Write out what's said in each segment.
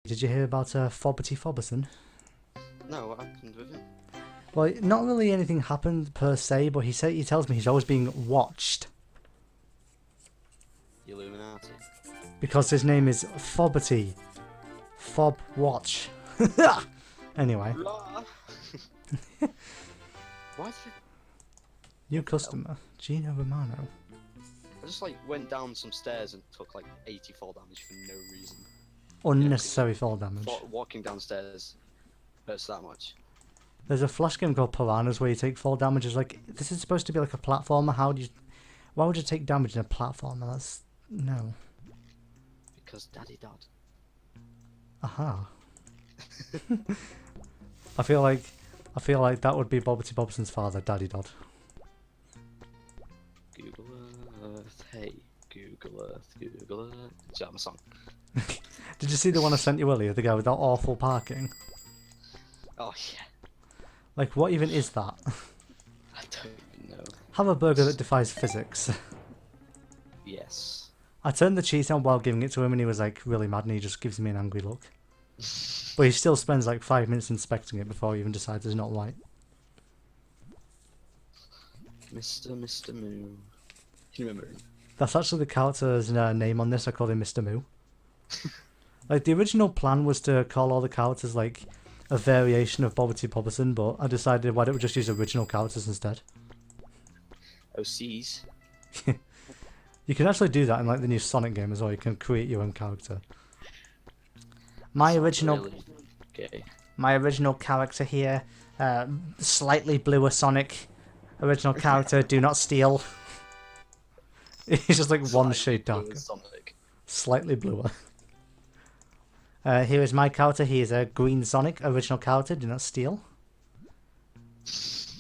Did you hear about Fobbity Fobberson? No, what happened with him? Well, not really anything happened per se, but he tells me he's always being watched The Illuminati. because his name is Fobbity. Fob Watch. Anyway, Why did new customer, Gino Romano. I just went down some stairs and took 84 damage for no reason. Unnecessary fall damage. Walking downstairs hurts that much. There's a flash game called Piranhas where you take fall damage. It's like, this is supposed to be like a platformer. Why would you take damage in a platformer? No. Because Daddy Dad. Aha. I feel like that would be Bobbity Bobson's father, Daddy Dodd. Google Earth, hey, Google Earth, Google Earth. Jam a song. Did you see the one I sent you earlier? The guy with that awful parking? Oh yeah. Like, what even is that? I don't even know. Have a burger that defies physics. Yes. I turned the cheese on while giving it to him and he was like really mad and he just gives me an angry look. But he still spends like 5 minutes inspecting it before he even decides it's not right. Mr. Moo. Can you remember him? That's actually the character's name on this. I called him Mr. Moo. Like, the original plan was to call all the characters like a variation of Bobbity Bobberson, but I decided why don't we just use original characters instead. OCs. You can actually do that in like the new Sonic game as well. You can create your own character. My original character here, slightly bluer Sonic. Original character, do not steal. He's just like one shade darker. Slightly bluer. Here is my character. He is a green Sonic. Original character, do not steal.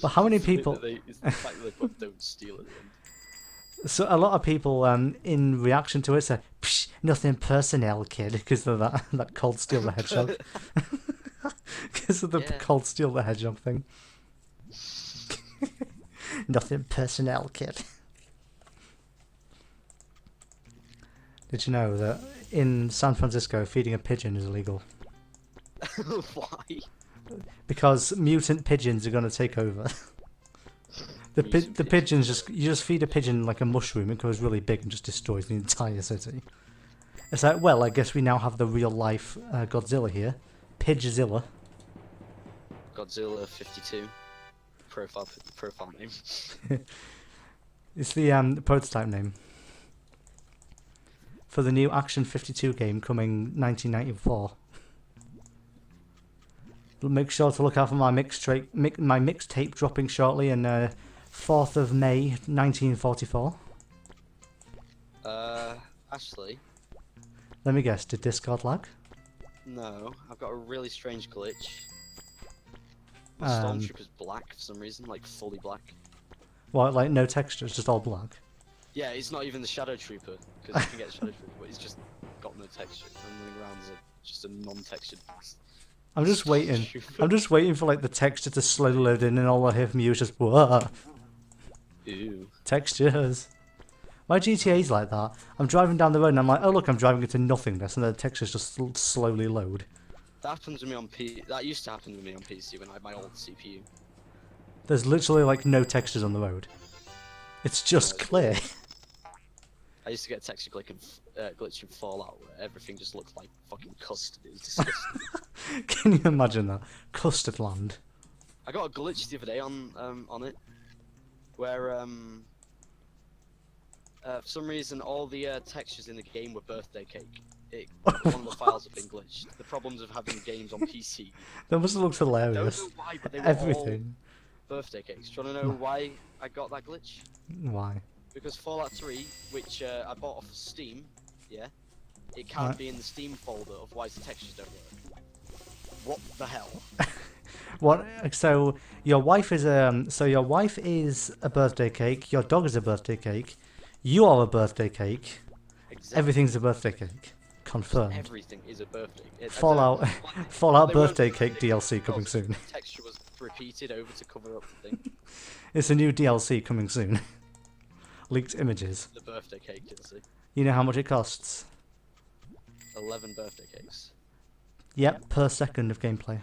But how many people... It's the fact that they put don't steal at the end. So a lot of people, in reaction to it, say, "Psh, nothing personnel, kid," because of that Cold Steel the Hedgehog. Because of the Cold Steel the Hedgehog thing. Nothing personnel, kid. Did you know that in San Francisco, feeding a pigeon is illegal? Why? Because mutant pigeons are going to take over. The pigeons you just feed a pigeon like a mushroom, it goes really big and just destroys the entire city. It's like, well, I guess we now have the real life Godzilla here, Pidgezilla. Godzilla 52. Profile name. It's the prototype name for the new Action 52 game coming 1994. Make sure to look out for my mixtape dropping shortly in 4th of May 1944. Ashley? Let me guess, did Discord lag? No, I've got a really strange glitch. My Stormtrooper's black for some reason, like fully black. What, like no texture, it's just all black? Yeah, it's not even the Shadow Trooper, because you can get the Shadow Trooper, but it's just got no texture. I'm running around as just a non-textured I'm just waiting. I'm just waiting for like the texture to slowly load in and all I hear from you is just whoa. Ew. Textures. My GTA's like that. I'm driving down the road and I'm like, oh look, I'm driving into nothingness and the textures just slowly load. That happens to me on That used to happen to me on PC when I had my old CPU. There's literally like no textures on the road. It's just clear. I used to get a texture glitch in Fallout where everything just looked like fucking custard. It was disgusting. Can you imagine that? Custard land. I got a glitch the other day on it, where for some reason all the textures in the game were birthday cake. One of the files have been glitched. The problems of having games on PC. That must have looked hilarious. I don't know why, but they were everything. All birthday cakes. Do you want to know why I got that glitch? Why? Because Fallout 3, which I bought off of Steam, yeah, it can't be in the Steam folder, otherwise the textures don't work. What the hell? What? So your wife is a birthday cake. Your dog is a birthday cake. You are a birthday cake. Exactly. Everything's a birthday cake. Confirmed. Everything is a birthday. Fallout birthday cake DLC coming soon. The texture was repeated over to cover up the thing. It's a new DLC coming soon. Leaked images. The birthday cake DLC. You know how much it costs? 11 birthday cakes. Yep, per second of gameplay.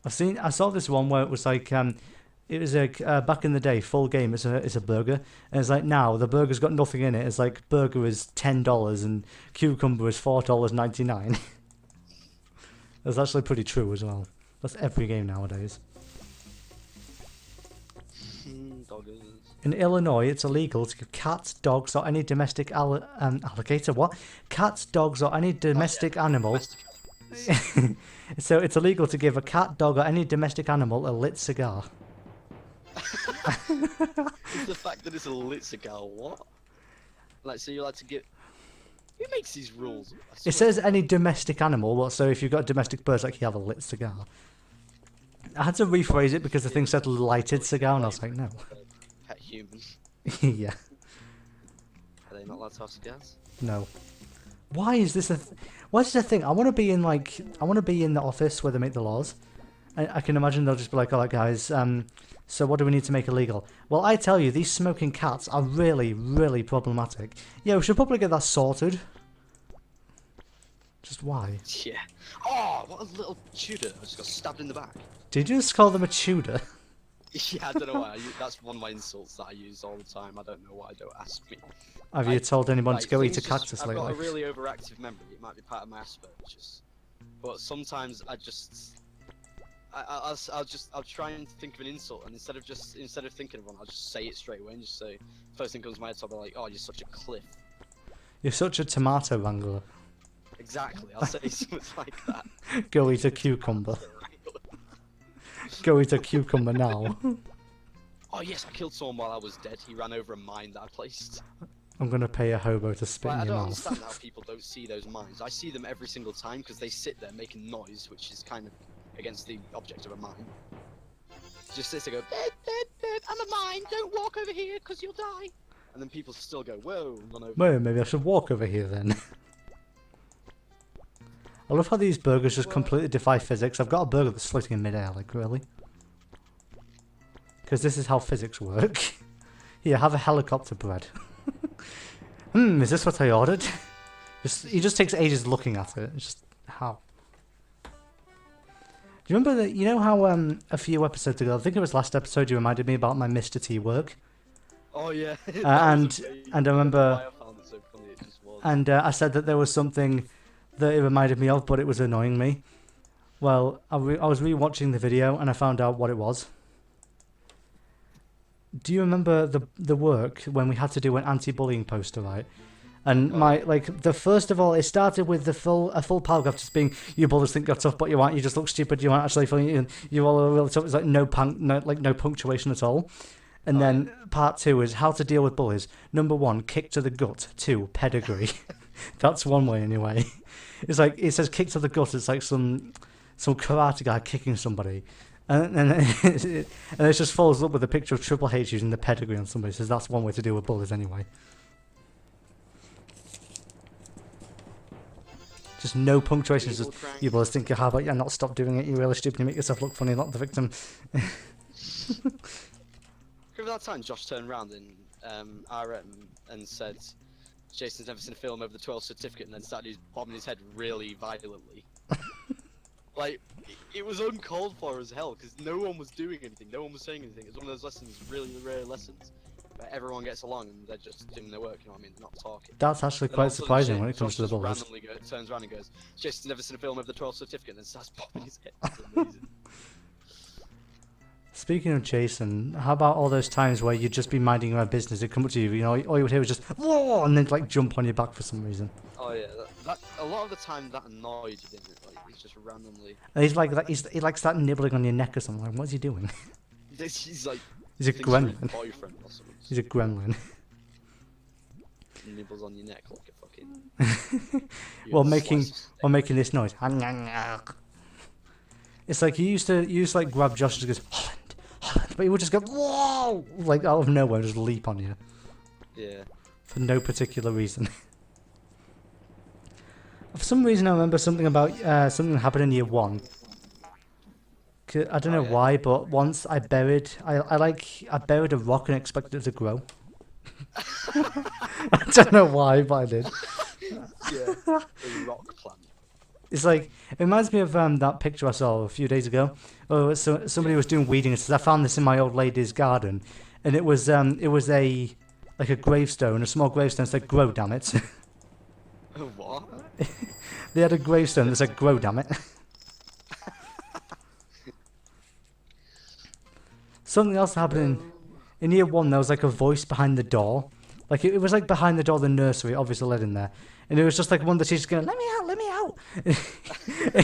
I saw this one where it was like it was a back in the day full game. It's a burger, and it's like now the burger's got nothing in it. It's like burger is $10 and cucumber is $4.99. That's actually pretty true as well. That's every game nowadays. In Illinois, it's illegal to give cats, dogs, or any domestic alligator. What? Cats, dogs, or any domestic animal. So it's illegal to give a cat, dog, or any domestic animal a lit cigar. The fact that it's a lit cigar, what? Like, so you're allowed to give... Who makes these rules? It says any domestic animal, well, so if you've got domestic birds, like you have a lit cigar. I had to rephrase it because the thing said lighted cigar, and I was like, no. Pet human. Yeah. Are they not allowed to have cigars? No. Why is this what's the thing? I want to be in the office where they make the laws. I can imagine they'll just be like, alright guys, so what do we need to make illegal? Well, I tell you, these smoking cats are really, really problematic. Yeah, we should probably get that sorted. Just why? Yeah. Oh, what a little Tudor. I just got stabbed in the back. Did you just call them a Tudor? Yeah, I don't know why. That's one of my insults that I use all the time. I don't know why. Don't ask me. Have you told anyone to go eat a cactus lately? I've got a really overactive memory. It might be part of my Asperger's. But sometimes I'll try and think of an insult, and instead of thinking of one, I'll just say it straight away and just say, first thing comes to my head, so I'll be like, oh, you're such a cliff. You're such a tomato wrangler. Exactly, I'll say something like that. Go eat a cucumber. Go eat a cucumber now. Oh yes, I killed someone while I was dead. He ran over a mine that I placed. I'm gonna pay a hobo to spit in your I don't mouth. understand how people don't see those mines. I see them every single time because they sit there making noise, which is kind of against the object of a mine. Just sits there, go, I'm a mine. Don't walk over here because you'll die. And then people still go, whoa, run over. Well, maybe I should walk over here then. I love how these burgers just completely defy physics. I've got a burger that's floating in midair, like really. Because this is how physics work. Here, have a helicopter bread. Is this what I ordered? He just takes ages looking at it. It's just how. Do you remember that? You know how a few episodes ago, I think it was last episode, you reminded me about my Mr. T work. Oh yeah. And I remember. And I said that there was something that it reminded me of, but it was annoying me. Well, I was rewatching the video and I found out what it was. Do you remember the work when we had to do an anti-bullying poster, right? And first of all, it started with a full paragraph just being, you bullies think you're tough, but you aren't. You just look stupid. You aren't actually funny. And you all are really tough. It's like no punctuation at all. And then part 2 is how to deal with bullies. Number 1, kick to the gut. 2, pedigree. That's one way anyway. It's like it says kick to the gut. It's like some karate guy kicking somebody. And it just follows up with a picture of Triple H using the pedigree on somebody. Says that's one way to deal with bullies anyway. Just no punctuation. It's just you bullies think you're hard, but you're not. Stop doing it. You're really stupid. You make yourself look funny, not the victim. Remember that time Josh turned around in RM and said, Jason's never seen a film over the 12th certificate, and then started bombing his head really violently. Like, it was uncalled for as hell, because no one was doing anything, no one was saying anything. It's one of those lessons, really rare lessons, where everyone gets along and they're just doing their work, you know what I mean? They're not talking. That's actually quite surprising when it comes to the bullies. Randomly turns around and goes, Jason's never seen a film over the 12th certificate, and then starts bombing his head. It's amazing. Speaking of Jason, how about all those times where you'd just be minding your own business, it'd come up to you, you know, all you would hear was just, whoa, and then like jump on your back for some reason. Oh yeah, that a lot of the time that annoyed you, didn't it? Like, he's just randomly... And he's like he like started nibbling on your neck or something, like, what's he doing? He's like... He's a gremlin. Boyfriend or something. He's a gremlin. Nibbles on your neck like a fucking... while making this noise. It's like he used to like grab Josh and just goes, Holland, but he would just go, whoa, like out of nowhere, just leap on you. Yeah. For no particular reason. For some reason, I remember something about something happened in year 1. I don't know why, but once I buried a rock and expected it to grow. I don't know why, but I did. Yeah. A rock plant. It's like, it reminds me of that picture I saw a few days ago. Oh, so somebody was doing weeding and says, I found this in my old lady's garden, and it was a like a gravestone, a small gravestone. It said, "Grow, damn it." What? They had a gravestone that said, "Grow, damn it." Something else happened in year one. There was like a voice behind the door. Like it was like behind the door of the nursery, obviously led in there. And it was just like one of the teachers going, let me out, let me out.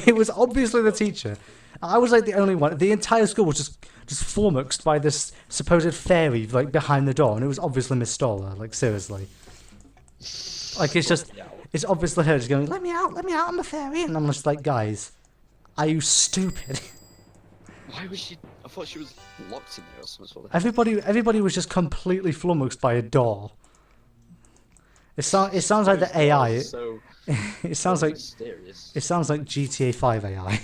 It was obviously the teacher. I was like the only one. The entire school was just flummoxed by this supposed fairy like behind the door. And it was obviously Miss Stoller, like seriously. Like it's obviously her just going, let me out, I'm a fairy. And I'm just like, guys, are you stupid? Why was she? I thought she was locked in there or something. Everybody was just completely flummoxed by a door. It sounds like the AI. It sounds like mysterious. It sounds like GTA 5 AI.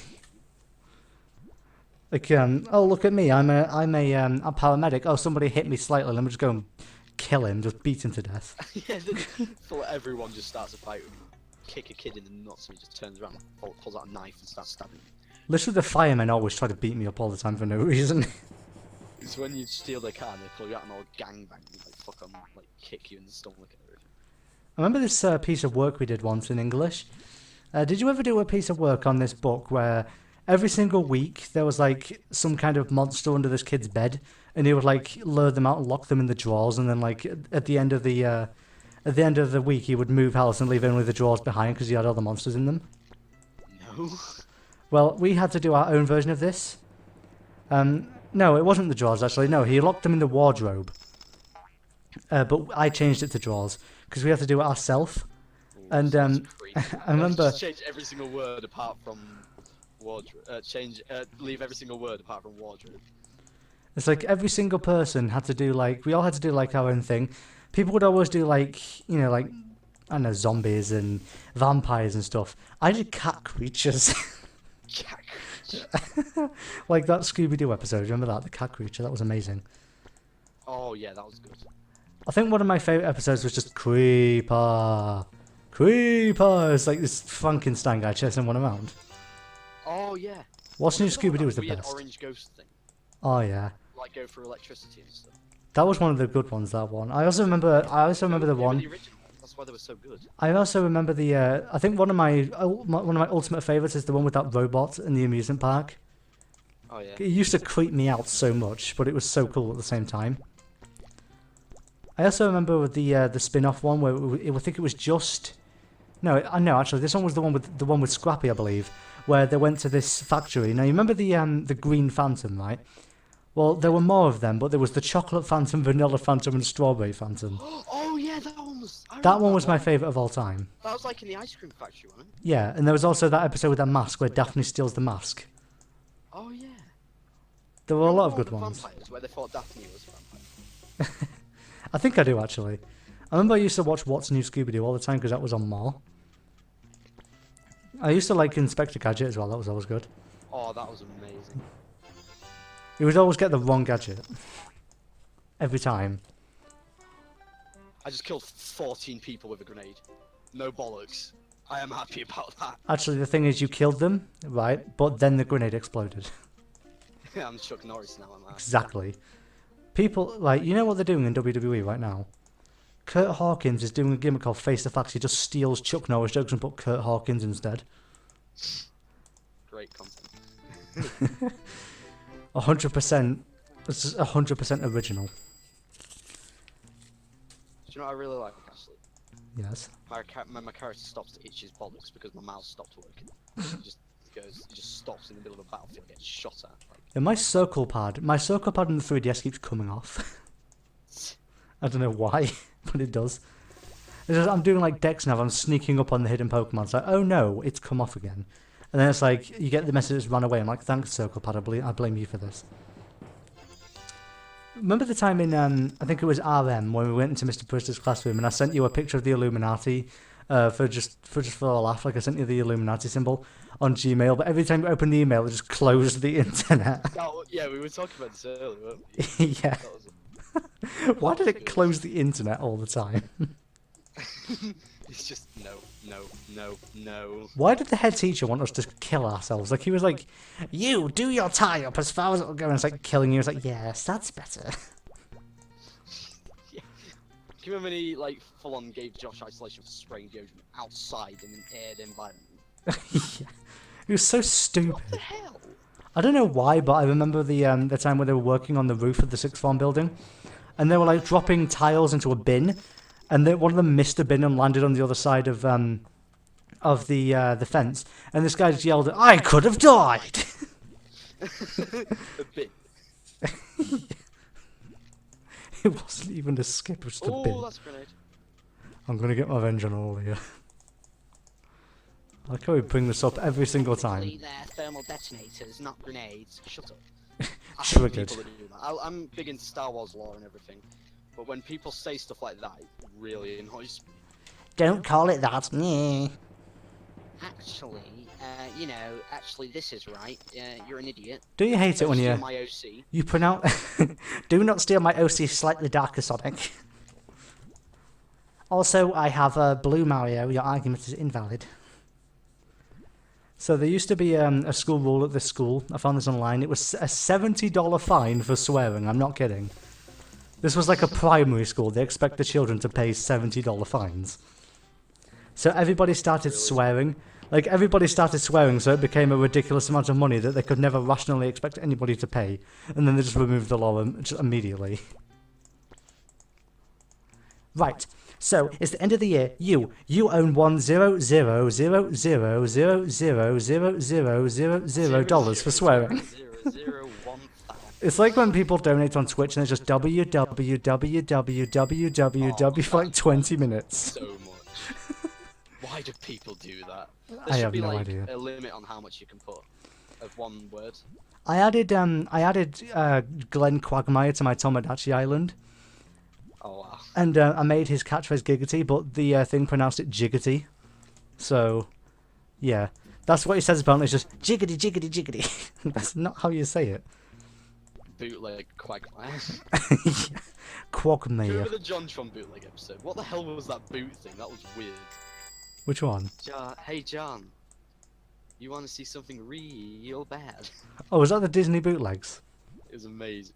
Like oh look at me, I'm a paramedic. Oh, somebody hit me slightly. Let me just go and kill him, just beat him to death. Yeah, so everyone just starts a fight with him. Kick a kid in the nuts and he just turns around and pulls out a knife and starts stabbing him. Literally, the firemen always try to beat me up all the time for no reason. It's when you steal their car and they call you out and all gangbang and like fuck on, like kick you in the stomach and everything. I remember this piece of work we did once in English. Did you ever do a piece of work on this book where every single week there was like some kind of monster under this kid's bed, and he would like lure them out and lock them in the drawers, and then like at the end of the week he would move house and leave only the drawers behind because he had other monsters in them? No. Well, we had to do our own version of this. No, it wasn't the drawers actually. No, he locked them in the wardrobe. But I changed it to drawers because we had to do it ourselves. And I remember just change every single word apart from wardrobe. Leave every single word apart from wardrobe. It's like every single person had to do we all had to do like our own thing. People would always do like I don't know, zombies and vampires and stuff. I did cat creatures. Cat creature. Like that Scooby-Doo episode, remember that? The cat creature, that was amazing. Oh yeah, that was good. I think one of my favourite episodes was just Creeper. Creeper! It's like this Frankenstein guy chasing one around. Oh yeah. What's New Scooby-Doo was the weird best. Orange ghost thing. Oh yeah. Like go through electricity and stuff. That was one of the good ones, that one. I also remember the one. The original. That's why they were so good. I also remember the. I think one of my ultimate favourites is the one with that robot in the amusement park. Oh yeah. It used to creep me out so much, but it was so cool at the same time. I also remember with the spin-off one where I think it was just. No, actually, this one was the one with Scrappy, I believe, where they went to this factory. Now you remember the Green Phantom, right? Well, there were more of them, but there was the Chocolate Phantom, Vanilla Phantom, and Strawberry Phantom. Oh yeah, that one was. That one was my favourite of all time. That was like in the ice cream factory, wasn't it? Yeah, and there was also that episode with that mask where Daphne steals the mask. Oh yeah. There were a lot of good ones. Vampires where they thought Daphne was a vampire. I think I do actually. I remember I used to watch What's New Scooby-Doo all the time because that was on More. I used to like Inspector Gadget as well. That was always good. Oh, that was amazing. He would always get the wrong gadget. Every time. I just killed 14 people with a grenade. No bollocks. I am happy about that. Actually, the thing is, you killed them, right? But then the grenade exploded. I'm Chuck Norris now, I'm out. Exactly. People, like, you know what they're doing in WWE right now? Kurt Hawkins is doing a gimmick called Face the Facts. He just steals Chuck Norris jokes and put Kurt Hawkins instead. Great content. 100%. This is 100% original. Do you know what I really like, Ashley? Yes. My character stops to itch his bollocks because my mouse stopped working. He just stops in the middle of a battlefield, gets shot at. Like. In my circle pad in the 3DS keeps coming off. I don't know why, but it does. It's just, I'm doing like Dex now, I'm sneaking up on the hidden Pokemon. It's like, oh no, it's come off again. And then it's like, you get the message that's run away. I'm like, thanks, circle pad, I blame you for this. Remember the time in, I think it was RM, when we went into Mr. Brister's classroom and I sent you a picture of the Illuminati for a laugh, like I sent you the Illuminati symbol on Gmail, but every time you open the email, it just closed the internet. Oh, yeah, we were talking about this earlier, weren't we? Yeah. Why did it close the internet all the time? It's just, no, No. Why did the head teacher want us to kill ourselves? Like, he was like, you, do your tie up as far as it'll go. And it's like killing you. It's like, yes, that's better. Yeah. Do you remember when he, like, full-on gave Josh isolation for spraying deodorant outside in an aired environment? Yeah. It was so stupid. What the hell? I don't know why, but I remember the time where they were working on the roof of the sixth form building, and they were like dropping tiles into a bin, and one of them missed the bin and landed on the other side of the fence, and this guy just yelled, "I could have died!" A bit. It wasn't even a skip, it was just a bin. Oh, that's a grenade. I'm gonna get my revenge on all of you. I like how we bring this up every single time. They're thermal detonators, not grenades. Shut up. I hate Triggered. people that do that. I'm big into Star Wars lore and everything, but when people say stuff like that, it really annoys me. Don't call it that. Meh. Actually, actually this is right. You're an idiot. Do you hate it when Steal my OC. you pronounce... Do not steal my OC slightly darker Sonic. Also, I have a blue Mario. Your argument is invalid. So there used to be a school rule at this school. I found this online. It was a $70 fine for swearing. I'm not kidding. This was like a primary school. They expect the children to pay $70 fines. So everybody started swearing. Like, everybody started swearing, so it became a ridiculous amount of money that they could never rationally expect anybody to pay. And then they just removed the law just immediately. Right. So, it's the end of the year. You own $1,000,000,000,000 for swearing. It's like when people donate on Twitch and it's just www for like 20 minutes. So much. Why do people do that? I There should have be no like idea. a limit on how much you can put of one word. I added Glenn Quagmire to my Tomodachi Island. Oh wow. And I made his catchphrase Giggity, but the thing pronounced it Jiggity. So, yeah. That's what he says apparently, it's just Jiggity, Jiggity, Jiggity. That's not how you say it. Bootleg Quagmire. Yeah. Quagmire. Remember the John Tron bootleg episode? What the hell was that boot thing? That was weird. Which one? Hey John, you want to see something real bad? Oh, was that the Disney bootlegs? It was amazing.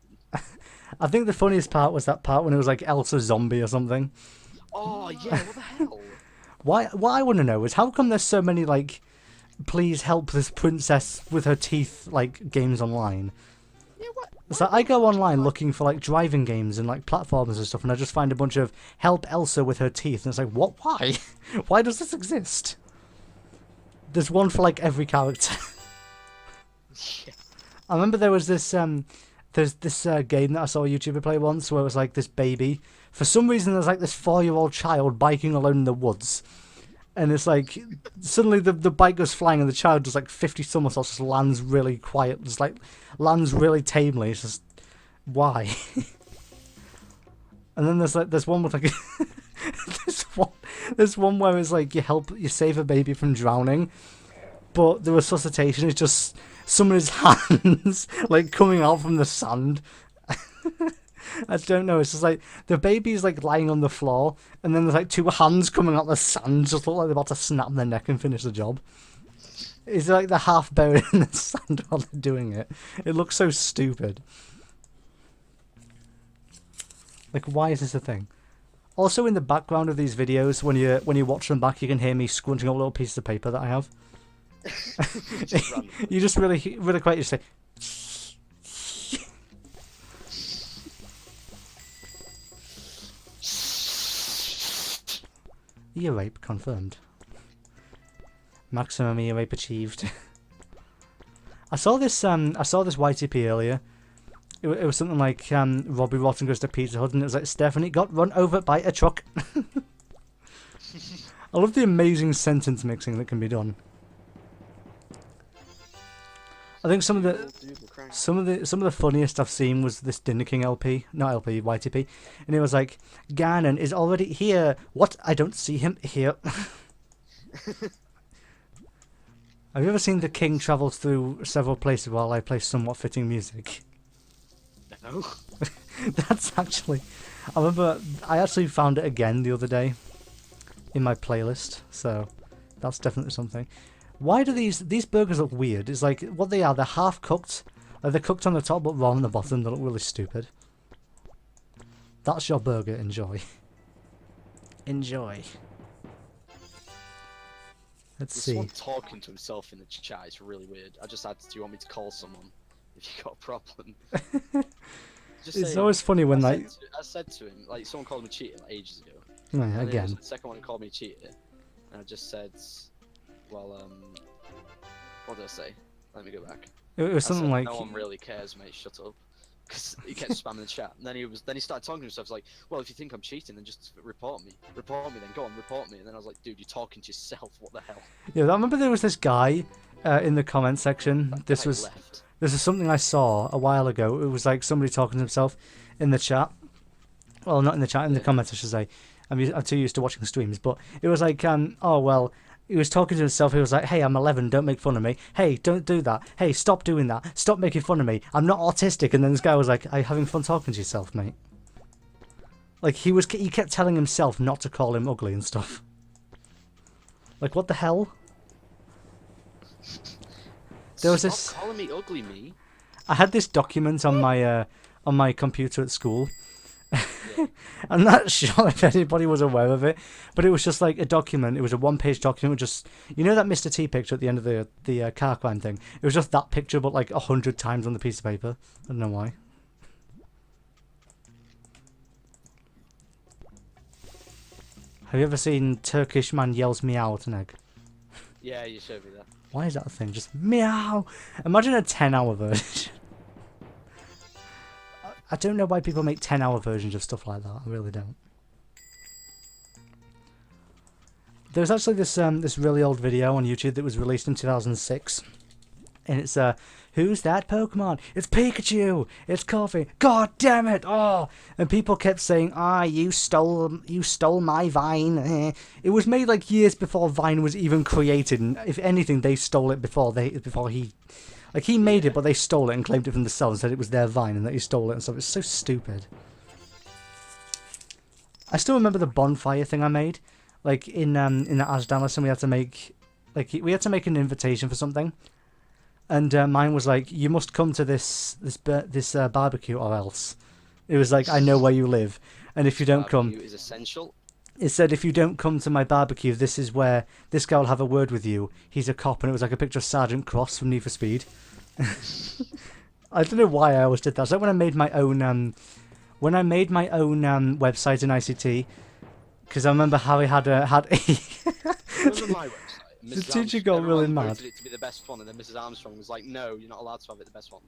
I think the funniest part was that part when it was like Elsa Zombie or something. Oh yeah, what the hell? What I want to know is how come there's so many like, please help this princess with her teeth like games online. Yeah, what? So I go online looking for like driving games and like platformers and stuff, and I just find a bunch of help Elsa with her teeth, and it's like, what? Why? Why does this exist? There's one for like every character. Yeah. I remember there was this there's this game that I saw a YouTuber play once where it was like this baby. For some reason, there's like this 4-year-old child biking alone in the woods, and it's like suddenly the bike goes flying and the child does like 50 somersaults, just lands really quiet, just like lands really tamely. It's just why? And then there's one with like there's one where it's like you save a baby from drowning, but the resuscitation is just someone's hands like coming out from the sand. I don't know, it's just like the baby's like lying on the floor and then there's like 2 hands coming out the sand, just look like they're about to snap their neck and finish the job. It's like they're half buried in the sand while they're doing it. It looks so stupid. Like, why is this a thing? Also, in the background of these videos, when you watch them back, you can hear me scrunching up little pieces of paper that I have. You just really quiet, you say. Ear rape confirmed. Maximum ear rape achieved. I saw this YTP earlier. It was something like Robbie Rotten goes to Pizza Hut and it was like Stephanie got run over by a truck. I love the amazing sentence mixing that can be done. I think some of the funniest I've seen was this Dinner King LP, not LP, YTP, and it was like, Ganon is already here. What? I don't see him here. Have you ever seen the king travels through several places while I play somewhat fitting music? No. That's actually, I remember I actually found it again the other day in my playlist, so That's definitely something. Why do these burgers look weird? It's like, what they are, they're half cooked. Like they're cooked on the top but raw on the bottom. They look really stupid. That's your burger. Enjoy. Enjoy. Let's see. Someone talking to himself in the chat is really weird. I just asked, do you want me to call someone if you got a problem? It's always funny when I said to him, like, someone called me cheater like, ages ago. Right, again. The second one who called me cheater, and I just said, well, what did I say? Let me go back. It was something like, no one really cares, mate. Shut up. Because he kept spamming the chat, and then he started talking to himself. He's like, well, if you think I'm cheating, then just report me. Report me, then go on, report me. And then I was like, dude, you're talking to yourself. What the hell? Yeah, I remember there was this guy in the comment section. This is something I saw a while ago. It was like somebody talking to himself in the chat. Well, not in the chat, in the comments, I should say. I'm too used to watching streams, but it was like, oh well. He was talking to himself. He was like, hey, I'm 11. Don't make fun of me. Hey, don't do that. Hey, stop doing that. Stop making fun of me. I'm not autistic. And then this guy was like, are you having fun talking to yourself, mate? Like, he kept telling himself not to call him ugly and stuff. Like, what the hell? There was Stop calling me ugly, me. I had this document on my computer at school. I'm not sure if anybody was aware of it, but it was just like a document. It was a one-page document with just, you know, that Mr. T picture at the end of the car crime thing. It was just that picture, but like 100 times on the piece of paper. I don't know why. Have you ever seen Turkish man yells meow at an egg? Yeah, you showed me that. Why is that a thing? Just meow. Imagine a 10-hour version. I don't know why people make 10-hour versions of stuff like that. I really don't. There's actually this really old video on YouTube that was released in 2006, and it's who's that Pokemon? It's Pikachu. It's Coffee. God damn it! Oh, and people kept saying, you stole my Vine. It was made like years before Vine was even created, and if anything, they stole it before he. Like, he made it, but they stole it and claimed it from themselves and said it was their Vine and that he stole it and stuff. It's so stupid. I still remember the bonfire thing I made. Like, in the Asdan lesson, we had to make an invitation for something. And mine was like, you must come to this barbecue or else. It was like, I know where you live. And if you don't come... Barbecue is essential. It said, if you don't come to my barbecue, this is where this guy will have a word with you. He's a cop, and it was like a picture of Sergeant Cross from Need for Speed. I don't know why I always did that. It's like when I made my own, website in ICT, because I remember Harry had it was on my website. The teacher got really mad. Wanted it to be the best one, and then Mrs. Armstrong was like, "No, you're not allowed to have it the best one,"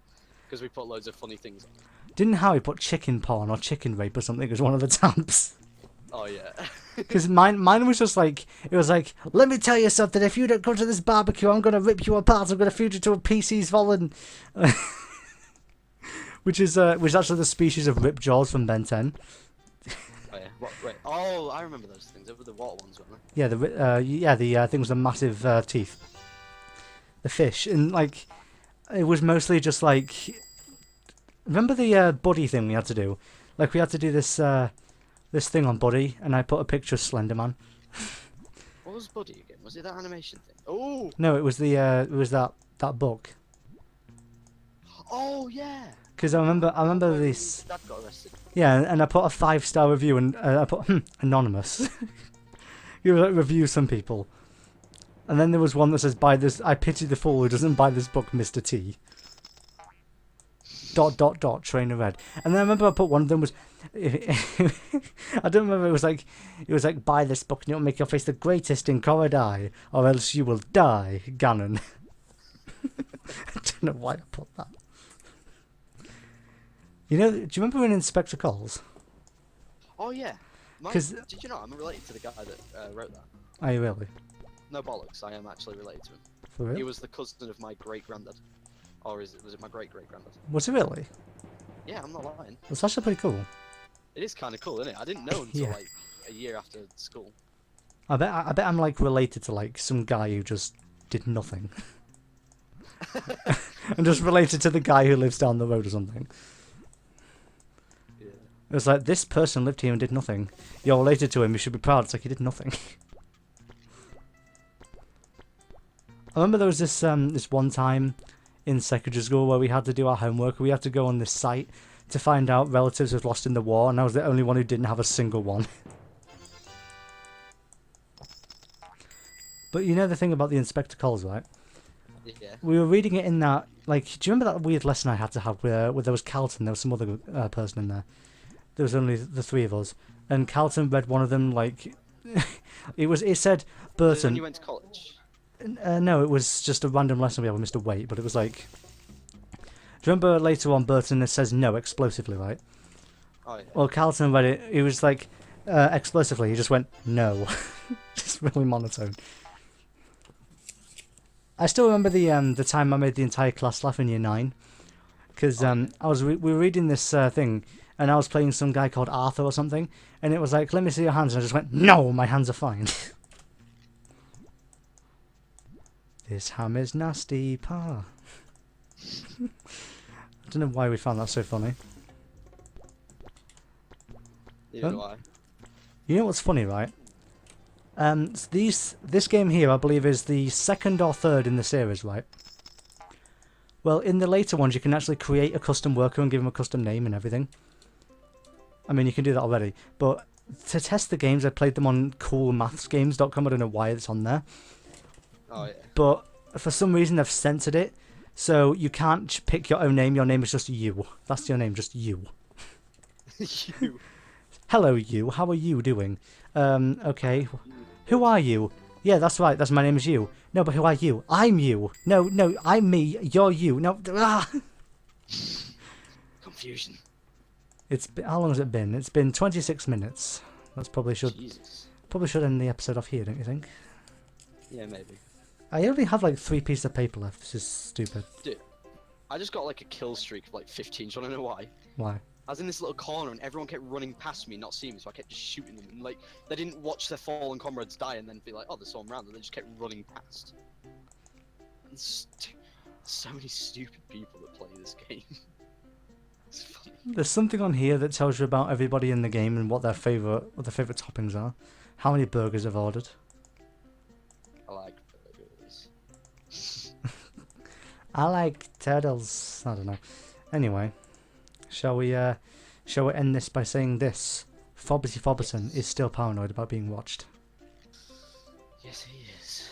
because we put loads of funny things on. Didn't Harry put chicken porn or chicken rape or something as one of the tabs? Oh yeah. Because mine was just like, it was like, let me tell you something, if you don't come to this barbecue, I'm going to rip you apart, I'm going to feed you to a PC's Vollen. which is actually the species of rip jaws from Ben 10. Oh yeah, wait, oh, I remember those things, they were the water ones, weren't they? Yeah, the things with the massive teeth. The fish, and like, it was mostly just like, remember the buddy thing we had to do? Like, we had to do this thing on Buddy, and I put a picture of Slenderman. What was Buddy again? Was it that animation thing? Oh! No, it was that book. Oh yeah. Because I remember this. Dad got arrested. Yeah, and I put a 5-star review, and I put anonymous. You like review some people, and then there was one that says, "Buy this. I pity the fool who doesn't buy this book, Mr. T." ... Trainer red. And then I remember I put one of them was I don't remember, it was like buy this book and it'll make your face the greatest in Corridai, or else you will die, Ganon. I don't know why I put that. You know, do you remember when Inspector Calls? Oh yeah. Did you know I'm related to the guy that wrote that? Are you really? No bollocks, I am actually related to him. For real? He was the cousin of my great granddad. Or was it my great great granddad? Was it really? Yeah, I'm not lying. That's actually pretty cool. It is kind of cool, isn't it? I didn't know until like a year after school. I bet I'm like related to like some guy who just did nothing. I'm just related to the guy who lives down the road or something. Yeah. It was like, this person lived here and did nothing. You're related to him, you should be proud. It's like, he did nothing. I remember there was this one time in secondary school where we had to do our homework. We had to go on this site to find out relatives who'd lost in the war, and I was the only one who didn't have a single one. But you know the thing about the Inspector Calls, right? Yeah. We were reading it in that, like, do you remember that weird lesson I had to have where there was Carlton, there was some other person in there. There was only the three of us. And Carlton read one of them, like, it said, Burton. When you went to college? No, it was just a random lesson we had with Mr. Waite, but it was like, do you remember later on Burton says no explosively, right? Oh, yeah. Well, Carlton read it, it was like, explosively, he just went, no. Just really monotone. I still remember the time I made the entire class laugh in year 9, because we were reading this thing, and I was playing some guy called Arthur or something, and it was like, let me see your hands, and I just went, no, my hands are fine. This ham is nasty, pa. I don't know why we found that so funny. You know why? You know what's funny, right? This game here, I believe, is the second or third in the series, right? Well, in the later ones, you can actually create a custom worker and give him a custom name and everything. I mean, you can do that already. But to test the games, I played them on coolmathsgames.com. I don't know why it's on there. Oh, yeah. But for some reason, they've censored it. So you can't pick your own name. Your name is just you. That's your name, just you. You. Hello, you. How are you doing? Okay. Who are you? Yeah, that's right. That's my name is you. No, but who are you? I'm you. No, I'm me. You're you. No. Ah! Confusion. How long has it been? It's been 26 minutes. That's probably should end the episode off here, don't you think? Yeah, maybe. I only have like 3 pieces of paper left. This is stupid. Dude, I just got like a kill streak of like 15. Do you want to know why? Why? I was in this little corner and everyone kept running past me, not seeing me, so I kept just shooting them. And like, they didn't watch their fallen comrades die and then be like, oh, there's someone around. They just kept running past. And so many stupid people that play this game. It's funny. There's something on here that tells you about everybody in the game and what their favorite toppings are. How many burgers I've ordered. I like burgers. I like turtles. I don't know. Anyway, shall we end this by saying this? Fobbity Fobberton is still paranoid about being watched. Yes, he is.